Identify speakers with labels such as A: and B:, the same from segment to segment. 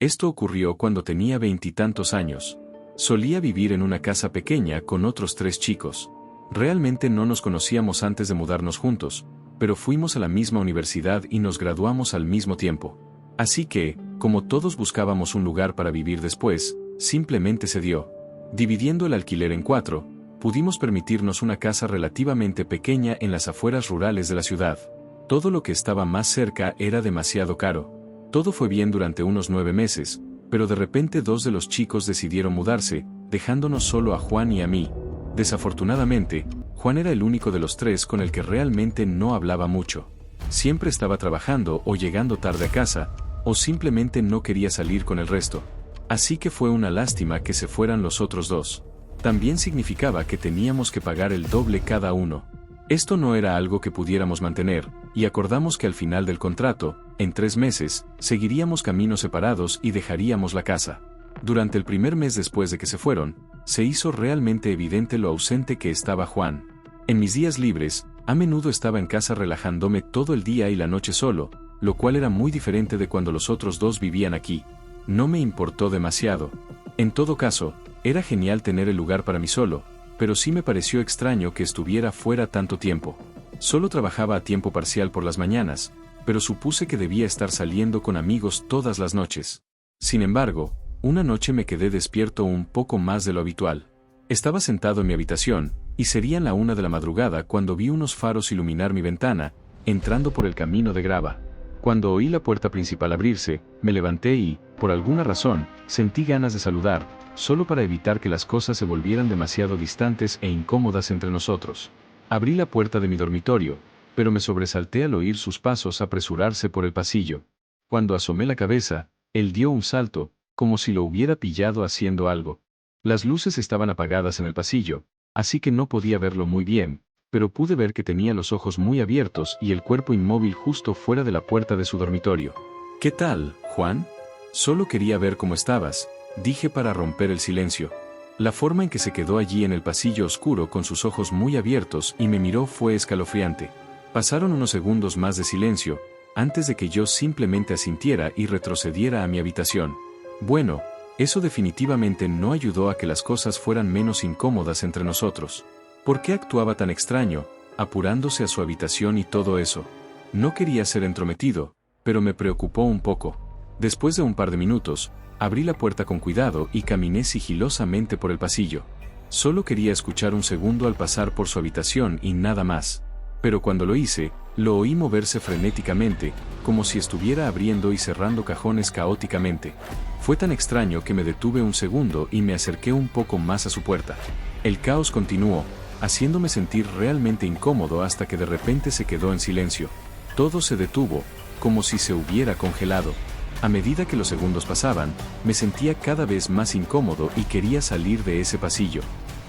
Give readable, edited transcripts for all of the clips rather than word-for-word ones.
A: Esto ocurrió cuando tenía veintitantos años. Solía vivir en una casa pequeña con otros 3 chicos. Realmente no nos conocíamos antes de mudarnos juntos, pero fuimos a la misma universidad y nos graduamos al mismo tiempo. Así que, como todos buscábamos un lugar para vivir después, simplemente se dio. Dividiendo el alquiler en 4, pudimos permitirnos una casa relativamente pequeña en las afueras rurales de la ciudad. Todo lo que estaba más cerca era demasiado caro. Todo fue bien durante unos 9 meses, pero de repente 2 de los chicos decidieron mudarse, dejándonos solo a Juan y a mí. Desafortunadamente, Juan era el único de los 3 con el que realmente no hablaba mucho. Siempre estaba trabajando o llegando tarde a casa, o simplemente no quería salir con el resto. Así que fue una lástima que se fueran los otros 2. También significaba que teníamos que pagar el doble cada uno. Esto no era algo que pudiéramos mantener, y acordamos que al final del contrato, en 3 meses, seguiríamos caminos separados y dejaríamos la casa. Durante el primer mes después de que se fueron, se hizo realmente evidente lo ausente que estaba Juan. En mis días libres, a menudo estaba en casa relajándome todo el día y la noche solo, lo cual era muy diferente de cuando los otros 2 vivían aquí. No me importó demasiado. En todo caso, era genial tener el lugar para mí solo, pero sí me pareció extraño que estuviera fuera tanto tiempo. Solo trabajaba a tiempo parcial por las mañanas, pero supuse que debía estar saliendo con amigos todas las noches. Sin embargo, una noche me quedé despierto un poco más de lo habitual. Estaba sentado en mi habitación, y serían la 1 de la madrugada cuando vi unos faros iluminar mi ventana, entrando por el camino de grava. Cuando oí la puerta principal abrirse, me levanté y, por alguna razón, sentí ganas de saludar, solo para evitar que las cosas se volvieran demasiado distantes e incómodas entre nosotros. Abrí la puerta de mi dormitorio, pero me sobresalté al oír sus pasos apresurarse por el pasillo. Cuando asomé la cabeza, él dio un salto, como si lo hubiera pillado haciendo algo. Las luces estaban apagadas en el pasillo, así que no podía verlo muy bien, pero pude ver que tenía los ojos muy abiertos y el cuerpo inmóvil justo fuera de la puerta de su dormitorio. «¿Qué tal, Juan? Solo quería ver cómo estabas», dije para romper el silencio. La forma en que se quedó allí en el pasillo oscuro con sus ojos muy abiertos y me miró fue escalofriante. Pasaron unos segundos más de silencio, antes de que yo simplemente asintiera y retrocediera a mi habitación. Bueno, eso definitivamente no ayudó a que las cosas fueran menos incómodas entre nosotros. ¿Por qué actuaba tan extraño, apurándose a su habitación y todo eso? No quería ser entrometido, pero me preocupó un poco. Después de un par de minutos, abrí la puerta con cuidado y caminé sigilosamente por el pasillo. Solo quería escuchar un segundo al pasar por su habitación y nada más. Pero cuando lo hice, lo oí moverse frenéticamente, como si estuviera abriendo y cerrando cajones caóticamente. Fue tan extraño que me detuve un segundo y me acerqué un poco más a su puerta. El caos continuó, haciéndome sentir realmente incómodo hasta que de repente se quedó en silencio. Todo se detuvo, como si se hubiera congelado. A medida que los segundos pasaban, me sentía cada vez más incómodo y quería salir de ese pasillo.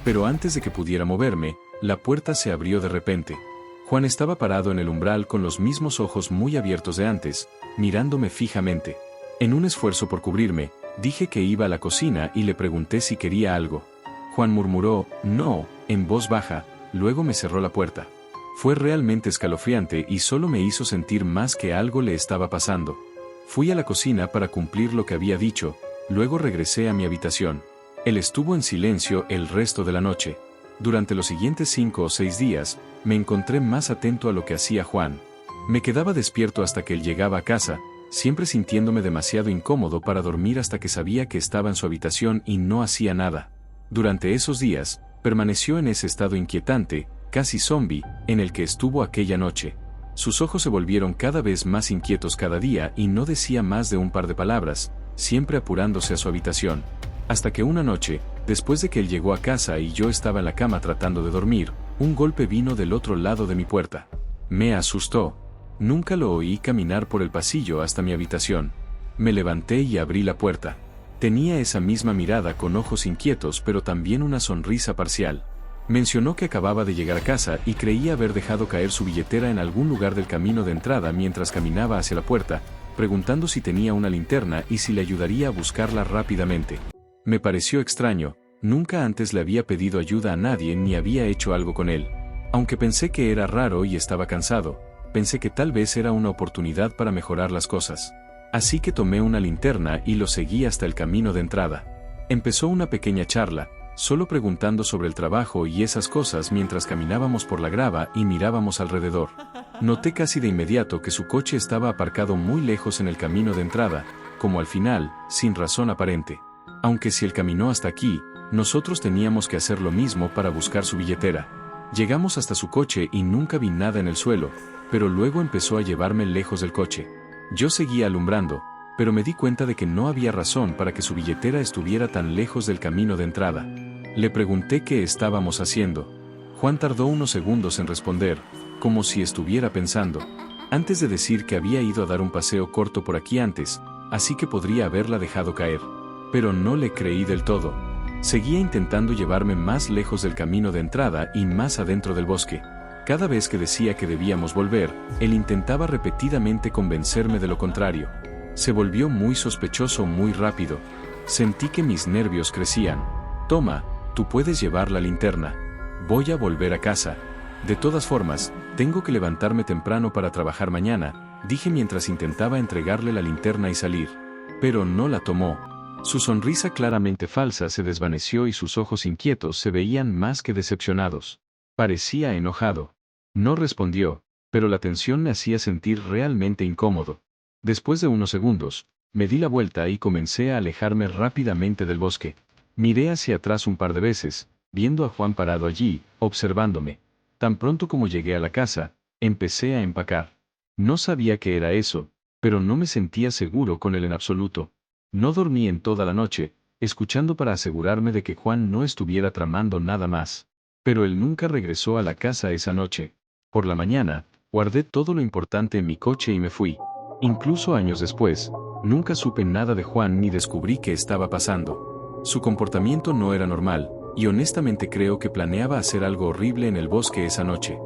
A: Pero antes de que pudiera moverme, la puerta se abrió de repente. Juan estaba parado en el umbral con los mismos ojos muy abiertos de antes, mirándome fijamente. En un esfuerzo por cubrirme, dije que iba a la cocina y le pregunté si quería algo. Juan murmuró, «No», en voz baja, luego me cerró la puerta. Fue realmente escalofriante y solo me hizo sentir más que algo le estaba pasando. Fui a la cocina para cumplir lo que había dicho, luego regresé a mi habitación. Él estuvo en silencio el resto de la noche. Durante los siguientes 5 o 6 días, me encontré más atento a lo que hacía Juan. Me quedaba despierto hasta que él llegaba a casa, siempre sintiéndome demasiado incómodo para dormir hasta que sabía que estaba en su habitación y no hacía nada. Durante esos días, permaneció en ese estado inquietante, casi zombie, en el que estuvo aquella noche. Sus ojos se volvieron cada vez más inquietos cada día y no decía más de un par de palabras, siempre apurándose a su habitación. Hasta que una noche, después de que él llegó a casa y yo estaba en la cama tratando de dormir, un golpe vino del otro lado de mi puerta. Me asustó. Nunca lo oí caminar por el pasillo hasta mi habitación. Me levanté y abrí la puerta. Tenía esa misma mirada con ojos inquietos pero también una sonrisa parcial. Mencionó que acababa de llegar a casa y creía haber dejado caer su billetera en algún lugar del camino de entrada mientras caminaba hacia la puerta, preguntando si tenía una linterna y si le ayudaría a buscarla rápidamente. Me pareció extraño, nunca antes le había pedido ayuda a nadie ni había hecho algo con él. Aunque pensé que era raro y estaba cansado, pensé que tal vez era una oportunidad para mejorar las cosas. Así que tomé una linterna y lo seguí hasta el camino de entrada. Empezó una pequeña charla, solo preguntando sobre el trabajo y esas cosas mientras caminábamos por la grava y mirábamos alrededor. Noté casi de inmediato que su coche estaba aparcado muy lejos en el camino de entrada, como al final, sin razón aparente. Aunque si él caminó hasta aquí, nosotros teníamos que hacer lo mismo para buscar su billetera. Llegamos hasta su coche y nunca vi nada en el suelo, pero luego empezó a llevarme lejos del coche. Yo seguía alumbrando, pero me di cuenta de que no había razón para que su billetera estuviera tan lejos del camino de entrada. Le pregunté qué estábamos haciendo. Juan tardó unos segundos en responder, como si estuviera pensando, antes de decir que había ido a dar un paseo corto por aquí antes, así que podría haberla dejado caer. Pero no le creí del todo. Seguía intentando llevarme más lejos del camino de entrada y más adentro del bosque. Cada vez que decía que debíamos volver, él intentaba repetidamente convencerme de lo contrario. Se volvió muy sospechoso muy rápido. Sentí que mis nervios crecían. Toma, tú puedes llevar la linterna. Voy a volver a casa. De todas formas, tengo que levantarme temprano para trabajar mañana, dije mientras intentaba entregarle la linterna y salir. Pero no la tomó. Su sonrisa claramente falsa se desvaneció y sus ojos inquietos se veían más que decepcionados. Parecía enojado. No respondió, pero la tensión me hacía sentir realmente incómodo. Después de unos segundos, me di la vuelta y comencé a alejarme rápidamente del bosque. Miré hacia atrás un par de veces, viendo a Juan parado allí, observándome. Tan pronto como llegué a la casa, empecé a empacar. No sabía qué era eso, pero no me sentía seguro con él en absoluto. No dormí en toda la noche, escuchando para asegurarme de que Juan no estuviera tramando nada más. Pero él nunca regresó a la casa esa noche. Por la mañana, guardé todo lo importante en mi coche y me fui. Incluso años después, nunca supe nada de Juan ni descubrí qué estaba pasando. Su comportamiento no era normal, y honestamente creo que planeaba hacer algo horrible en el bosque esa noche.